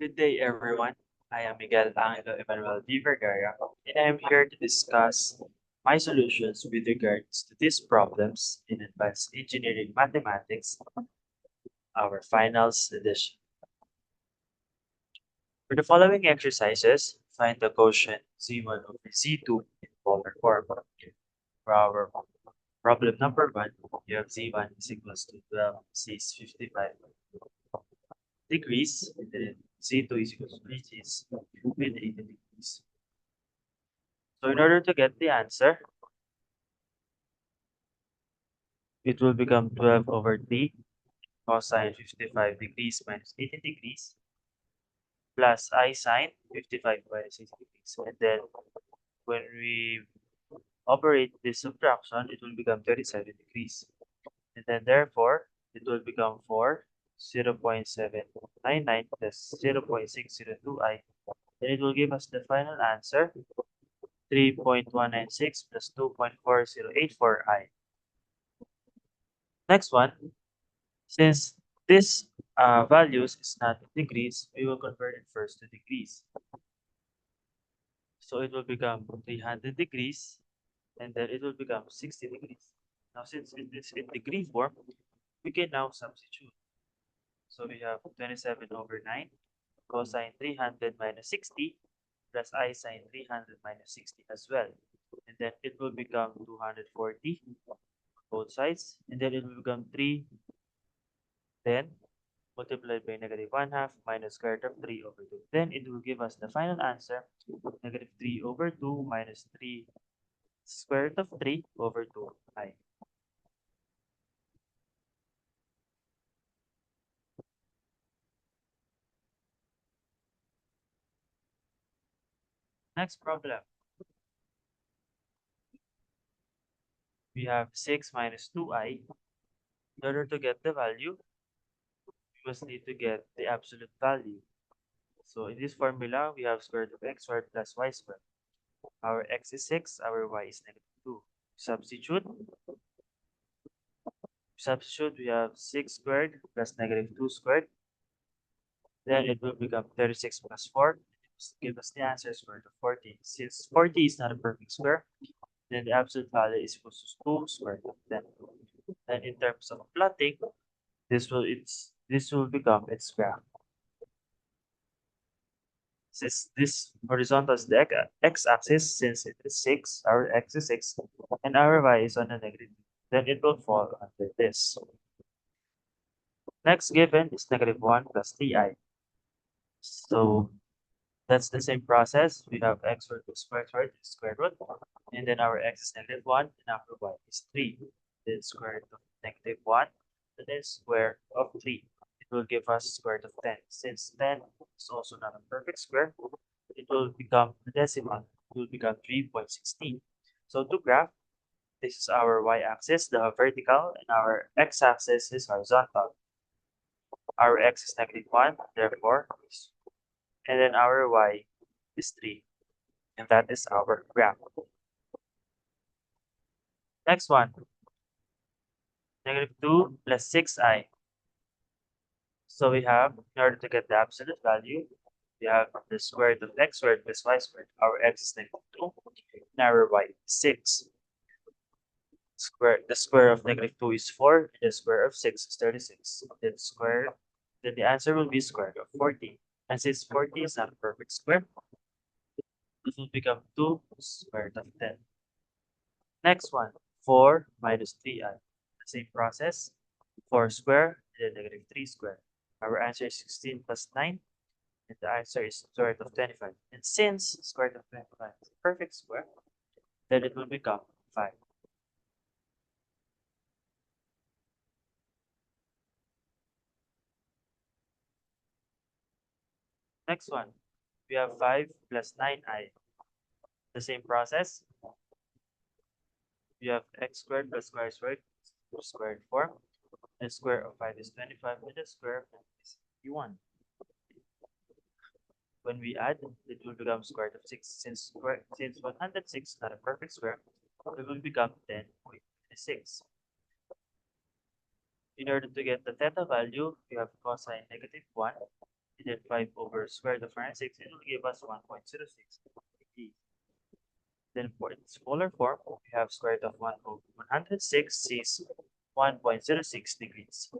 Good day, everyone. I am Miguel Angelo Emmanuel D. Vergara, and I am here to discuss my solutions with regards to these problems in Advanced Engineering Mathematics, our finals edition. For the following exercises, find the quotient Z1 over Z2 in polar form. For our problem number 1, you have Z1 is equals to 12, C is 55 degrees, and then Z2 is equals to 3, C is with 80 degrees. So in order to get the answer, it will become 12 over 3 cosine 55 degrees minus 80 degrees plus I sine 55 minus 80 degrees. And then when we operate this subtraction, it will become 37 degrees. And then therefore, it will become 4, 0.799 plus 0.602i. Then it will give us the final answer, 3.196 plus 2.4084i. Next one, since this values is not in degrees, we will convert it first to degrees. So it will become 300 degrees, and then it will become 60 degrees. Now, since it is in degree form, we can now substitute. So we have 27 over 9 cosine 300 minus 60 plus I sine 300 minus 60 as well. And then it will become 240 both sides, and then it will become 310 multiplied by negative 1 half minus square root of 3 over 2. Then it will give us the final answer, negative 3 over 2 minus 3 square root of 3 over 2i. Next problem. We have 6 minus 2i. In order to get the value, we must need to get the absolute value. So in this formula, we have square root of x squared plus y squared. Our x is 6, our y is negative 2. Substitute. We have 6 squared plus negative 2 squared. Then it will become 36 plus 4. It will give us the answer square root of 40. Since 40 is not a perfect square, then the absolute value is equal to 2 square root of 10. And in terms of plotting, this will become its graph. Since this horizontal is the x-axis, since it is 6, our x is 6, and our y is on the negative, then it will fall under this. Next given is negative 1 plus ti. So that's the same process. We have x squared plus square root, and then our x is negative 1, and our y is 3. Then square root of negative 1, and then square of 3. It will give us square root of 10. Since 10 is also not a perfect square, it will become a decimal. It will become 3.16. So to graph, this is our y-axis, the vertical, and our x-axis is horizontal. Our x is negative 1, therefore, and then our y is 3. And that is our graph. Next one, negative 2 plus 6i. So we have, in order to get the absolute value, we have the square root of x squared plus y squared. Our x is negative 2, and our y is 6. The square of negative 2 is 4, and the square of 6 is 36. Then the answer will be square root of 40. And since 40 is not a perfect square, this will become 2 square root of 10. Next one, 4 minus 3i. The same process, 4 square and then negative 3 square. Our answer is 16 plus 9, and the answer is square root of 25. And since square root of 25 is a perfect square, then it will become 5. Next one, we have 5 plus 9i. The same process, we have x squared plus y squared, squared form. The square of 5 is 25, and the square of 10 is 51. When we add, it will become square root of 6. Since 106 is not a perfect square, it will become 10.6. In order to get the theta value, we have cosine negative 1 and then 5 over square root of 106, it will give us 1.06 degrees. Then for its polar form, we have square root of 1 over 106 is 1.06 degrees.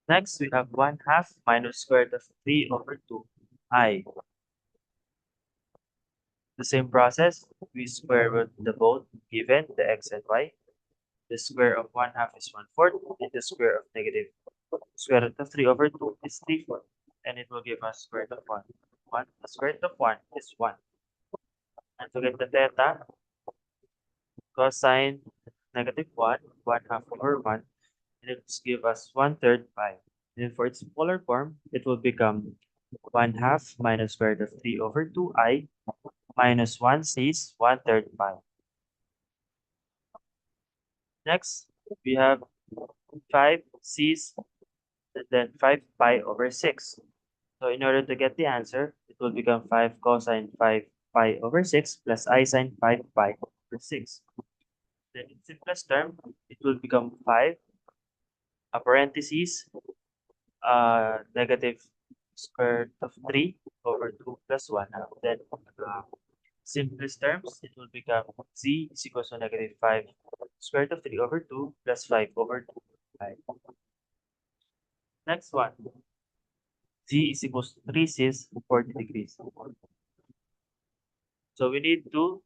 Next, we have 1/2 minus square root of 3 over 2i. The same process, we square root the both given, the x and y. The square of 1/2 is 1/4, and the square of negative square root of 3 over 2 is 3/4, and it will give us square root of 1. The square root of 1 is 1. And to get the theta, cosine negative 1, 1/2 over 1, and it will give us 1/3 pi. And for its polar form, it will become 1/2 minus square root of 3 over 2i minus 1 is 1/3 pi. Next, we have 5 c's and then 5 pi over 6. So in order to get the answer, it will become 5 cosine 5 pi over 6 plus I sine 5 pi over 6. Then in simplest term, it will become 5 parentheses negative square root of 3 over 2 plus 1. Then simplest terms, it will become z is equals to negative 5 square root of 3 over 2 plus 5 over 2. Right. Next one, z is equals to 3 cis 40 degrees. So we need to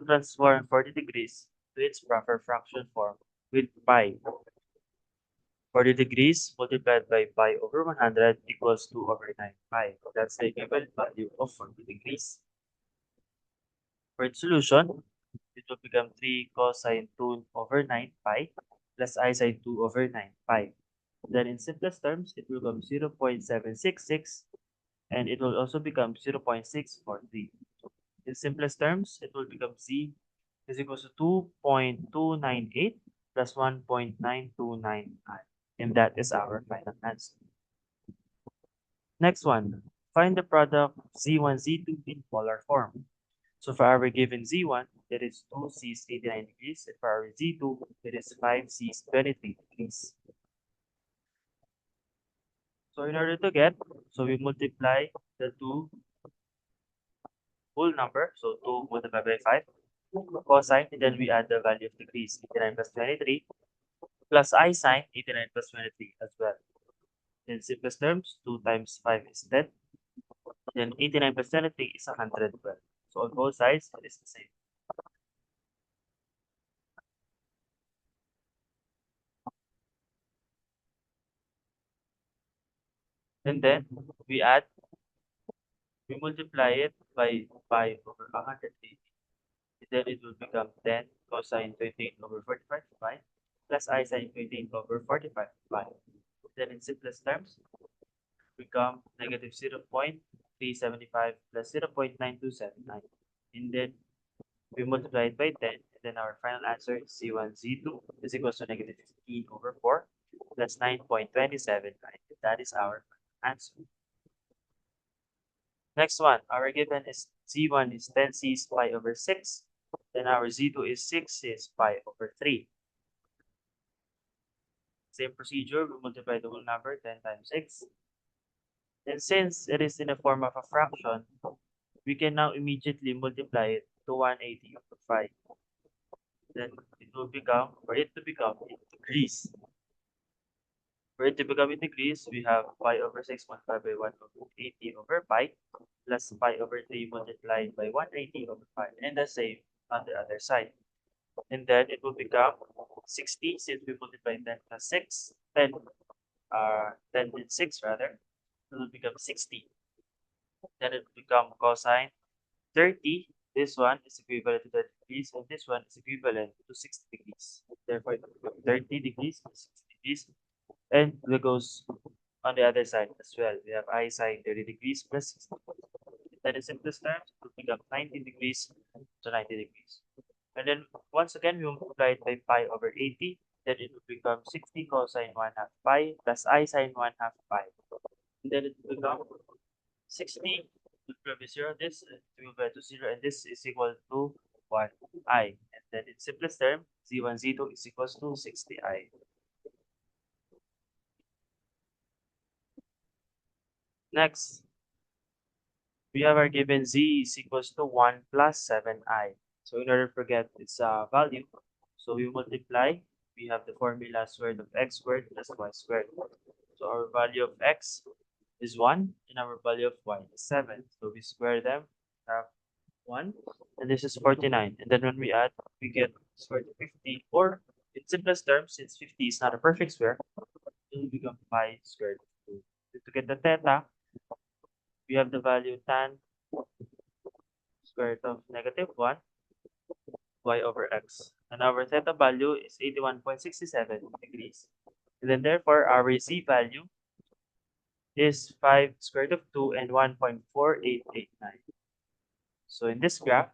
transform 40 degrees to its proper fraction form with pi. 40 degrees multiplied by pi over 100 equals 2 over 9 pi. That's the equivalent value of 40 degrees. For its solution, it will become 3 cosine 2 over 9 pi plus I sine 2 over 9 pi. Then in simplest terms, it will become 0.766 and it will also become 0.643. In simplest terms, it will become z is equals to 2.298 plus 1.929i. And that is our final answer. Next one, find the product z1, z2 in polar form. So for our given z1, that is 2 c's 89 degrees, and for our z2, that is 5 c's 23 degrees. So in order to get, so we multiply the two whole number, so 2 multiplied by 5, cosine, and then we add the value of degrees, 89 plus 23, plus I sine 89 plus 23 as well. In simplest terms, 2 times 5 is 10, then 89 plus 23 is 112. So on both sides, it is the same. And then we multiply it by pi over 180. Then it will become 10 cosine 28 over 45 pi plus I sine 28 over 45 pi. Then in simplest terms, become negative 0.375 plus 0.9279. And then we multiply it by 10, and then our final answer is C1, Z2 is equals to negative 15 over 4 plus 9.279. That is our answer. Next one, our given is Z1 is 10 C's pi over 6, then our Z2 is 6 C's pi over 3. Same procedure, we multiply the whole number, 10 times 6. And since it is in the form of a fraction, we can now immediately multiply it to 180 over 5. Then it will become, for it to become in degrees. For it to become in degrees, we have pi over 6 multiplied by 180 over pi plus pi over 3 multiplied by 180 over 5. And the same on the other side. And then it will become 60 since we multiply 10 plus 6, 10 and 6 rather. It will become 60. Then it will become cosine 30. This one is equivalent to 30 degrees, and this one is equivalent to 60 degrees. Therefore, it will become 30 degrees and 60 degrees. And it goes on the other side as well. We have I sine 30 degrees plus 60 degrees. That is simplest terms, it will become 90 degrees to 90 degrees. And then once again, we multiply it by pi over 80. Then it will become 60 cosine 1/2 pi plus I sine 1/2 pi. And then it will become 60 multiplied by 0. This will go to 0, and this is equal to 1i. And Then in simplest term, z1, z2 is equals to 60i. Next, we have our given z is equals to 1 plus 7i. So in order to get its value, so we multiply, we have the formula square root of x squared plus y squared. So our value of x is 1 and our value of y is 7. So we square them, have 1, and this is 49. And then when we add, we get square root of 50, or in simplest terms, since 50 is not a perfect square, it will become pi squared root of 2. To get the theta, we have the value tan square root of negative 1 y over x. And our theta value is 81.67 degrees. And then therefore, our z value is 5 square root of 2 and 1.4889. So in this graph,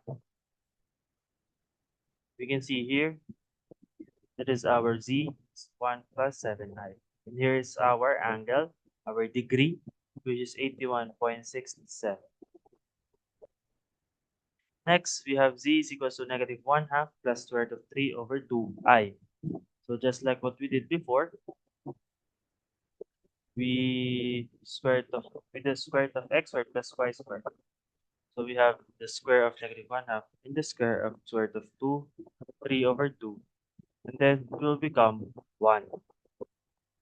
we can see here, that is our z is 1 plus 7i. And here is our angle, our degree, which is 81.67. Next, we have z is equals to negative 1 half plus square root of 3 over 2i. So just like what we did before, we with the square root of x squared plus y squared. So we have the square of negative 1 half and the square of square root of 2, 3 over 2. And then it will become 1.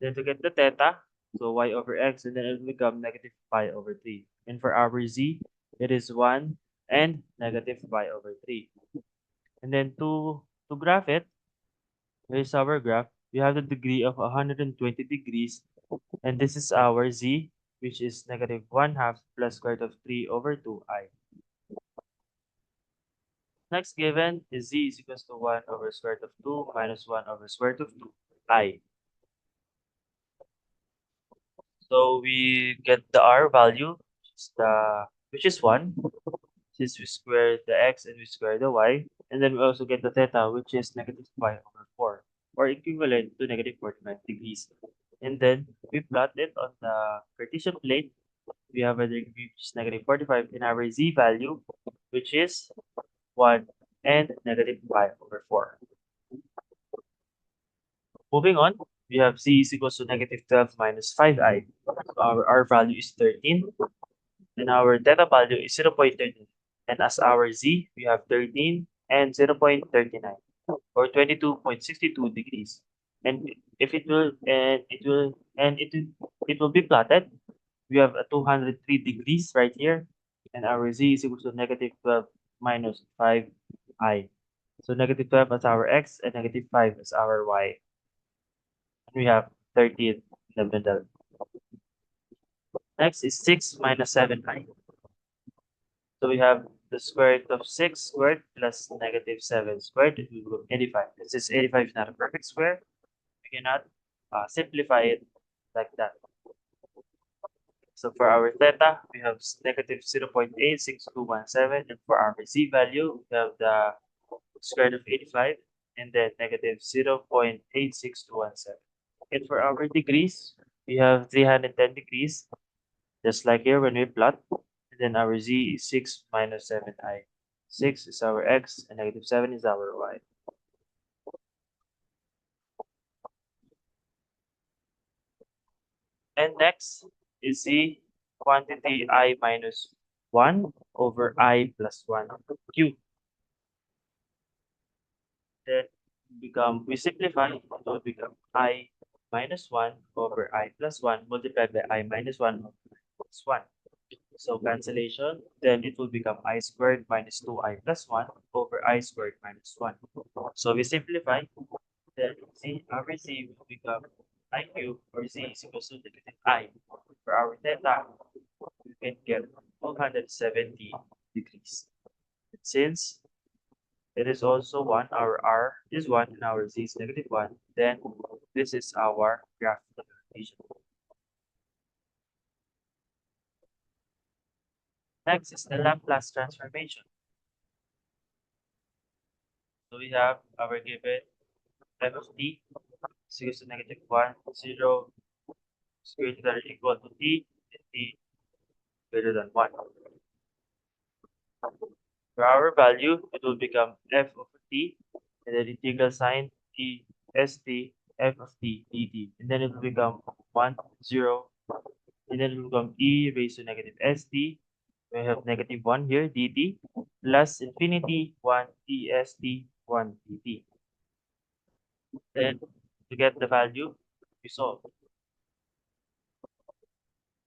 Then to get the theta, so y over x, and then it will become negative pi over 3. And for our z, it is 1 and negative pi over 3. And then to graph it, here's our graph. We have the degree of 120 degrees, and this is our z, which is negative 1 half plus square root of 3 over 2i. Next given is z is equals to 1 over square root of 2 minus 1 over square root of 2i. So we get the r value, which is 1, since we square the x and we square the y. And then we also get the theta, which is negative pi over 4, or equivalent to negative 49 degrees. And then we plot it on the Cartesian plane. We have a degree which is negative 45 in our z value, which is 1 and negative pi over 4. Moving on, we have z is equals to negative 12 minus 5i. So our r value is 13, and our theta value is 0.13. And as our z, we have 13 and 0.39, or 22.62 degrees. And if it will and it will and it will be plotted, we have a 203 degrees right here, and our z is equal to negative 12 minus 5i. So negative 12 as our x and negative 5 as our y. We have 13 in the middle. Next is 6 minus 7i. So we have the square root of 6 squared plus negative 7 squared. It will be 85. Since 85 is not a perfect square, we cannot simplify it like that. So for our theta, we have negative 0.86217. And for our z value, we have the square root of 85 and then negative 0.86217. And for our degrees, we have 310 degrees, just like here when we plot. And then our z is 6 minus 7i. 6 is our x and negative 7 is our y. And next is the quantity I minus 1 over I plus 1 cube. Then we simplify, it will become I minus 1 over I plus 1 multiplied by I minus 1 over I plus 1. So cancellation, then it will become I squared minus 2I plus 1 over I squared minus 1. So we simplify, then our z will become I cube, or z is equal to negative I. For our theta, we can get 270 degrees. Since it is also 1, our r is 1 and our z is negative 1, then this is our graph representation. Next is the Laplace transformation. So we have our given f of t is equal to negative 1, 0 is greater than or equal to t, and t greater than 1. For our value, it will become f of t and then integral sine t st f of t dt, and then it will become 1, 0, and then it will become e raised to negative st. We have negative 1 here, dt, plus infinity 1 est 1 dt. Then to get the value, we solve.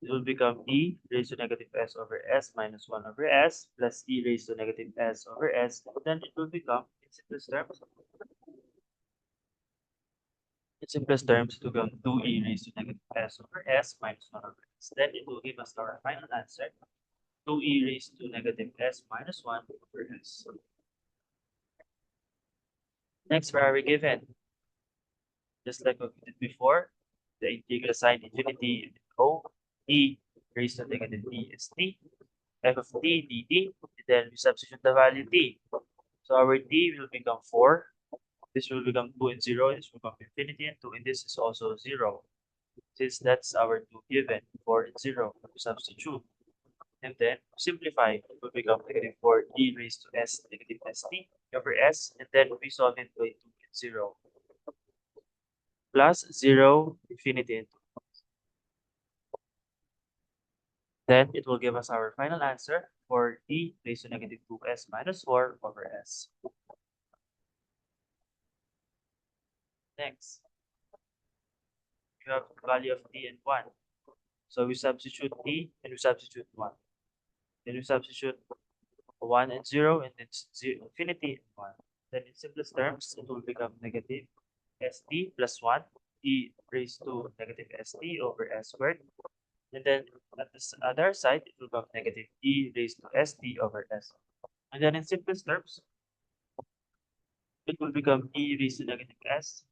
It will become e raised to negative s over s minus 1 over s plus e raised to negative s over s. Then it will become, it will become 2e raised to negative s over s minus 1 over s. Then it will give us our final answer, 2e raised to negative s minus 1 over s. Next, where are we given? Just like what we did before, the integral sine infinity o e raised to negative e is t, f of t dt, and then we substitute the value t. So our t will become 4, this will become 2 and 0, this will become infinity and 2, and this is also 0. Since that's our 2 given, 4 and 0, we substitute. And then simplify, it will become negative 4 e raised to s negative st over s, and then we solve it by 2 and 0. Plus 0, infinity and 2. Then it will give us our final answer for e raised to negative 2s minus 4 over s. Next, you have the value of t and 1. So we substitute t and we substitute 1. Then we substitute 1 and 0, and then 0, infinity and 1. Then in simplest terms, it will become negative st plus 1 e raised to negative st over s squared. And then at the other side, it will become negative e raised to st over s. And then in simplest terms, it will become e raised to negative s,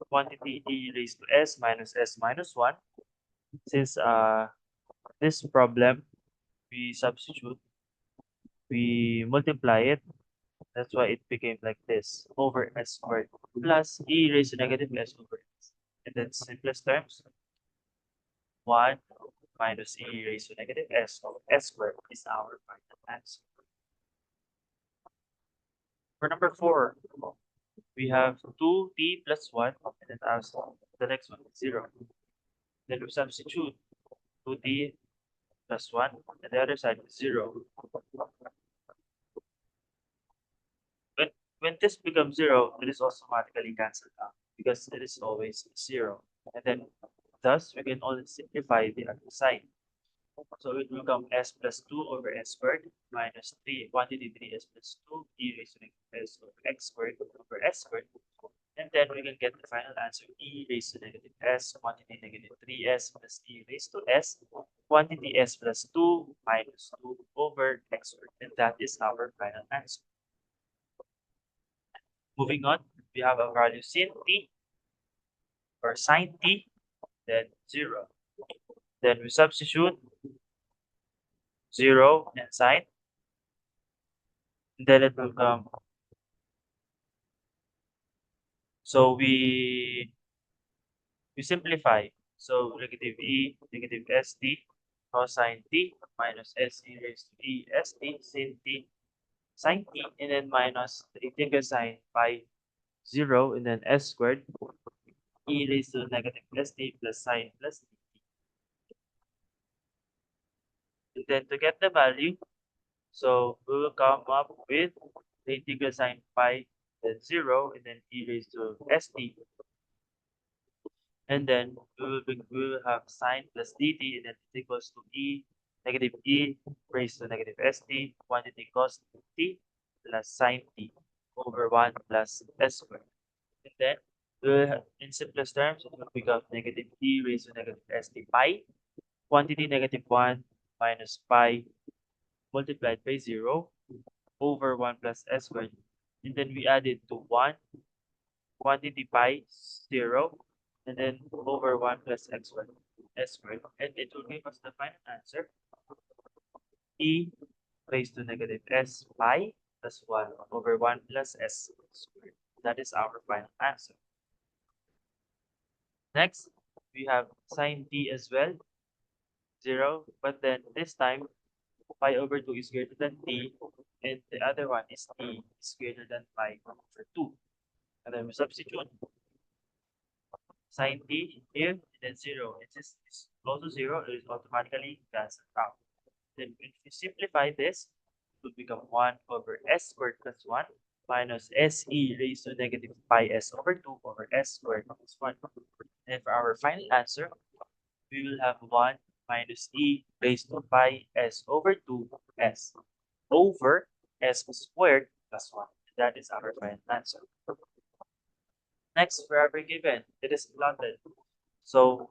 quantity e raised to s minus 1. Since this problem, we substitute, we multiply it, that's why it became like this, over s squared plus e raised to negative s over s. And then simplest terms, 1 minus e raised to negative s over s squared is our final answer. For number 4, we have 2t plus 1, and then the next one is 0. Then we substitute 2t plus 1, and the other side is 0. When this becomes 0, it is automatically cancelled out because it is always 0. And then thus we can only simplify the other side. So it will become s plus 2 over s squared minus 3, quantity 3s plus 2 e raised to negative s over x squared over s squared. And then we can get the final answer, e raised to negative s, quantity negative 3s plus e raised to s, quantity s plus 2 minus 2 over x squared. And that is our final answer. Moving on, we have a value sin t or sine t, then 0. Then we substitute 0 and sine. And then it will come. So we simplify. So negative e, negative st, cosine t minus s e raised to e st sin t sine t, and then minus the integral sine pi 0, and then s squared e raised to negative st plus sine plus t. And then to get the value, so we will come up with the integral sine pi, then 0, and then e raised to st. And then we will have sine plus dt, and then it equals to e negative e raised to negative st, quantity cos t plus sine t over 1 plus s squared. And then in simplest terms, it will become negative e raised to negative st pi, quantity negative 1 minus pi multiplied by 0 over 1 plus s squared. And then we add it to 1, quantity pi 0, and then over 1 plus x squared, s squared. And it will give us the final answer, e raised to negative s pi plus 1 over 1 plus s squared. That is our final answer. Next, we have sine t as well, 0, but then this time pi over 2 is greater than t, and the other one is t is greater than pi over 2. And then we substitute sine t here, and then 0. It's close to 0, it is automatically cancelled out. Then if you simplify this, it will become 1 over s squared plus 1 minus se raised to negative pi s over 2 over s squared plus 1. And for our final answer, we will have 1 minus e raised to pi s over 2 s over s squared plus 1. That is our final answer. Next, for every given, it is plotted. So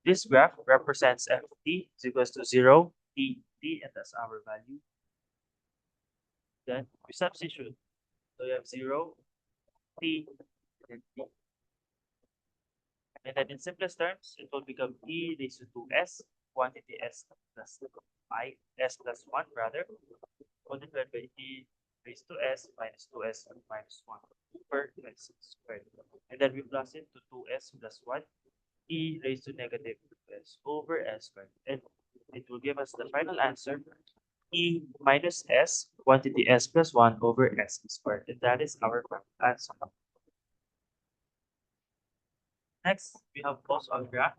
this graph represents ft is equals to 0, t, and that's our value. Then we substitute. So you have 0, t, and t. And then in simplest terms, it will become e raised to 2s, quantity s plus I, s plus 1 rather, multiplied by e raised to s minus 2s minus 1 over s squared. And then we plus it to 2s plus 1, e raised to negative s over s squared. And it will give us the final answer, e minus s, quantity s plus 1 over s squared. And that is our final answer. Next, we have Poisson graph.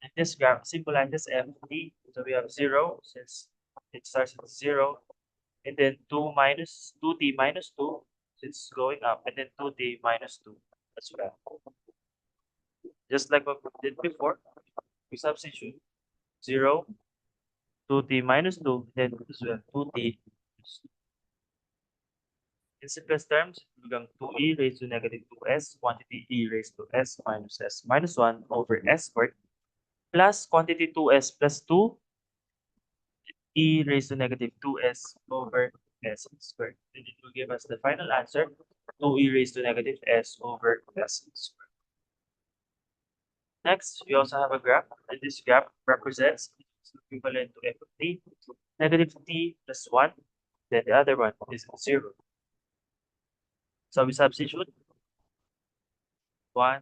And this graph symbolizes ft. So we have 0 since it starts at 0. And then 2 minus 2t minus 2 since it's going up. And then 2t minus 2 as well. Just like what we did before, we substitute 0, 2t minus 2, then as well 2t. In simplest terms, it becomes 2e raised to negative 2s, quantity e raised to s minus 1 over s squared, plus quantity 2s plus 2, e raised to negative 2s over s squared. And it will give us the final answer, 2e raised to negative s over s squared. Next, we also have a graph, and this graph represents equivalent to f of t, negative t plus 1, then the other one is 0. So we substitute 1.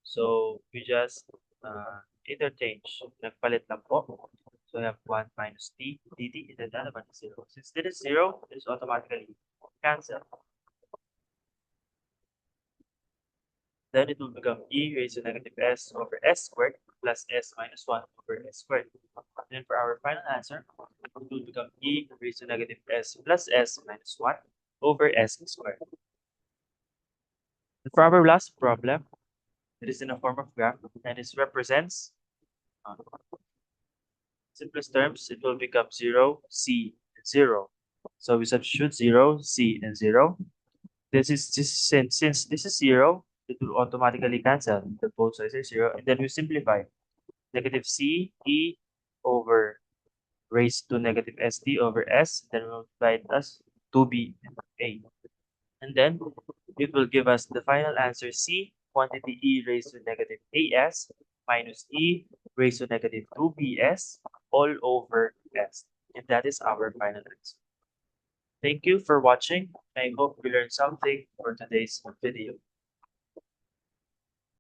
So we just interchange. Nagpalit lang po. So we have 1 minus t dt, and then the other one is 0. Since this is 0, it is automatically cancelled. Then it will become e raised to negative s over s squared plus s minus 1 over s squared. Then for our final answer, it will become e raised to negative s plus s minus 1 over s squared. And for our last problem, it is in a form of graph, and it represents, simplest terms, it will become 0, c, and 0. So we substitute 0, c, and 0. This is just since this is 0, it will automatically cancel. The both sides are 0, and then we simplify. Negative c e over raised to negative st over s, then we multiply it as 2b and a. And then it will give us the final answer, c, quantity e raised to negative as minus e raised to negative 2bs all over s. And that is our final answer. Thank you for watching. I hope you learned something for today's video.